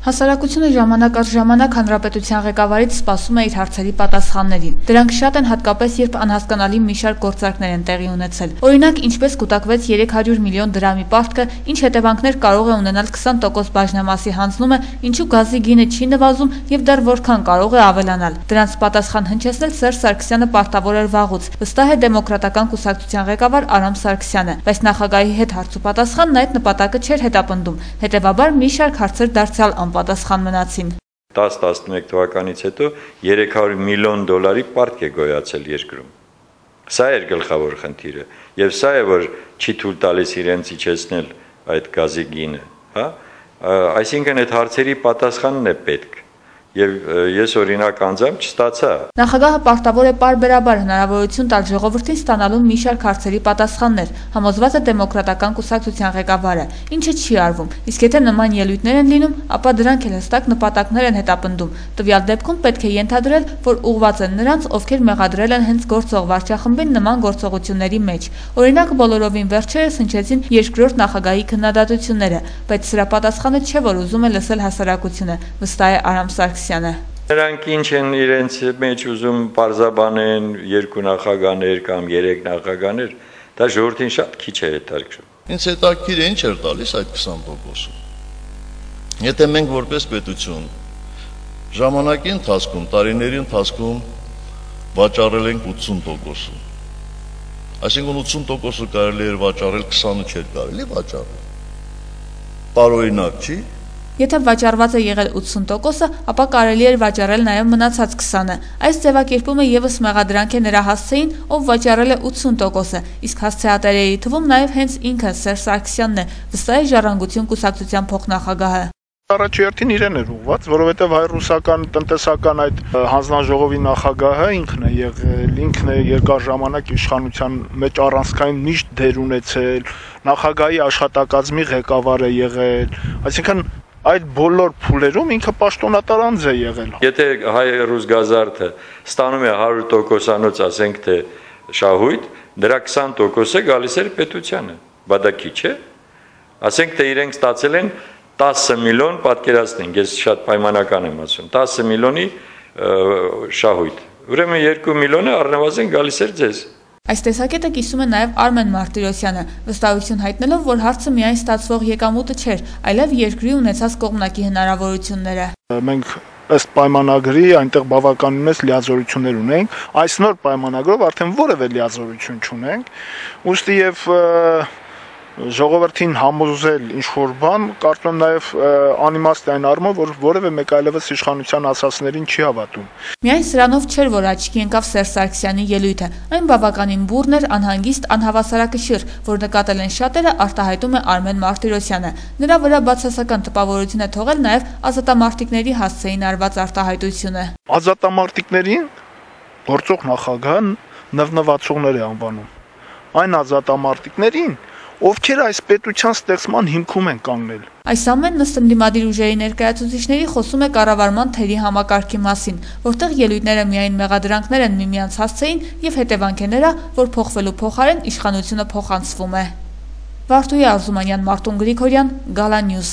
Հասարակությունը ժամանակ առ ժամանակ հանրապետության ղեկավարից սպասում է իր հարցերի պատասխաններին։ Դրանք շատ են հատկապես, երբ անհասկանալի մի շարք գործարքներ են տեղի ունեցել։ Օրինակ, ինչպես կուտակվեց 300 միլիոն դրամի պարտքը, ինչ հետևանքներ կարող է ունենալ 20% բաժնեմասի հանձնումը, ինչու գազի գինը չի նվազում եւ դեռ որքան կարող է ավելանալ։ Դրանց պատասխան հնչեցնել Սերժ Սարգսյանը պարտավոր էր վաղուց, վստահ է Դեմոկրատական կուսակցության ղեկավար Արամ Սարգսյանը, բայց նախագահի հետ հարց ու պատասխանն այդ նպատակը չէր հետապնդում։ Հետևաբար մի շարք հարցեր դարձյալ պատասխան մնացին։ 10-11 թվականից հետո 300 միլիոն դոլարի պարտք է գոյացել երկրում։ Սա էր գլխավոր խնդիրը, եւ սա է, որ չի թույլ տալիս իրենց իջեցնել այդ գազի գինը, հա? Այսինքն այդ հարցերի պատասխանն է պետք։ Եվ ես օրինակ անձամբ չստացա։ Նախագահը պարտավոր է պարբերաբար հնարավորություն տալ ժողովրդին ստանալու մի շարք հարցերի պատասխաններ, համոզված է Դեմոկրատական կուսակցության ղեկավարը, ինչը չի արվում, իսկ եթե նման ելույթներ են լինում, ապա դրանք էլ հստակ նպատակներ են հետապնդում։ Տվյալ դեպքում պետք է ենթադրել, որ ուղղված են նրանց, ովքեր մեղադրել են հենց գործող վարչախմբին նման գործողությունների մեջ։ Օրինակ, բոլորովին վերջերս հնչեցին երկրորդ նախագահի քննադատությունները, բայց սրա պատասխանը չէ, որ ուզում է լսել հասարակությունը, վստահ է Արամ Սարգսյանը։ Նրանք ինչ են իրենց մեջ ուզում պարզաբանեն, 2 նախագահներ կամ 3 նախագահներ, դա ժողովրդին շատ քիչ է հետաքրքրում։ Ինձ հետաքրքիր է ինչ էր տալիս այդ 20%-ը։ Եթե մենք որպես պետություն ժամանակի ընթացքում, տարիների ընթացքում վաճառել ենք 80%-ը, այսինքն 80%-ը կարելի էր վաճառել, 20-ը չէր կարելի վաճառել։ Տարօրինակ չի։ Եթե վաճառված է եղել 80%-ը, ապա կարելի էր վաճառել նաև մնացած 20-ը։ Այս ձևակերպումը եւս մեղադրանք է նրա հասցեին, ով վաճառել է 80%-ը, իսկ հասցեատերերի թվում նաև հենց ինքը Սերժ Սարգսյանն է, վստահ է Ժառանգություն կուսակցության փոխնախագահը։ Առաջերտին իրեն էր ուղված, որովհետև հայ-ռուսական տնտեսական այդ հանձնաժողովի նախագահը ինքն է եղել, ինքն է երկար ժամանակ իշխանության մեջ առանցքային միշտ դեր ունեցել, նախագահի աշխատակազմի ղեկավար է եղել, այսինքն այդ բոլոր փուլերում ինքը պաշտոնատար անձ է եղել։ Եթե հայ-ռուս գազարդը ստանում է 100%-անոց, ասենք թե շահույթ, դրա 20%-ը գալիս էր պետությանը, բա դա քիչ է։ Ասենք թե իրենք ստացել են 10 միլիոն, պատկերացնենք, ես շատ պայմանական եմ ասում, 10 միլիոնի շահույթ։ Ուրեմն 2 միլիոնը առնվազն գալիս էր ձեզ։ Այս տեսակետը կիսում է նաև Արմեն Մարտիրոսյանը, վստահություն հայտնելով, որ հարցը միայն ստացվող եկամուտը չէր, այլև երկրի ունեցած կողմնակի հնարավորությունները։ Մենք ըստ պայմանագրի այնտեղ բավականին մեծ լիազորություններ ունենք, այս նոր պայմանագրով արդեն որևէ լիազորություն չունենք, ուստի եւ ժողովրդին համոզել ինչ-որ բան, կարծում եմ նաև անիմաստ է այն առումով, որ որևէ մեկ այլևս իշխանության ասածներին չի հավատում։ Միայն սրանով չէր, որ աչքի ընկավ Սերժ Սարգսյանի ելույթը, այն բավականին բուռն էր, անհանգիստ, անհավասարակշիռ, որ նկատել են շատերը, արտահայտում է Արմեն Մարտիրոսյանը։ Նրա վրա բացասական տպավորություն է թողել նաև ազատամարտիկների հասցեին արված արտահայտությունը։ Ազատամարտիկներին գործող նախագահը նվնվացողներ է անվանում։ Այն ազատամարտիկներին, ովքեր այս պետության ստեղծման հիմքում են կանգնել։ Այս ամենն ըստ ընդդիմադիր ուժերի ներկայացուցիչների խոսում է կառավարման թերի համակարգի մասին, որտեղ ելույթները միայն մեղադրանքներ են միմյանց հասցեին եւ հետևանք է նրա, որ փոխվելու փոխարեն իշխանությունը փոխանցվում է։ Վարդուհի Արզումանյան, Մարտուն Գրիգորյան, Gala News։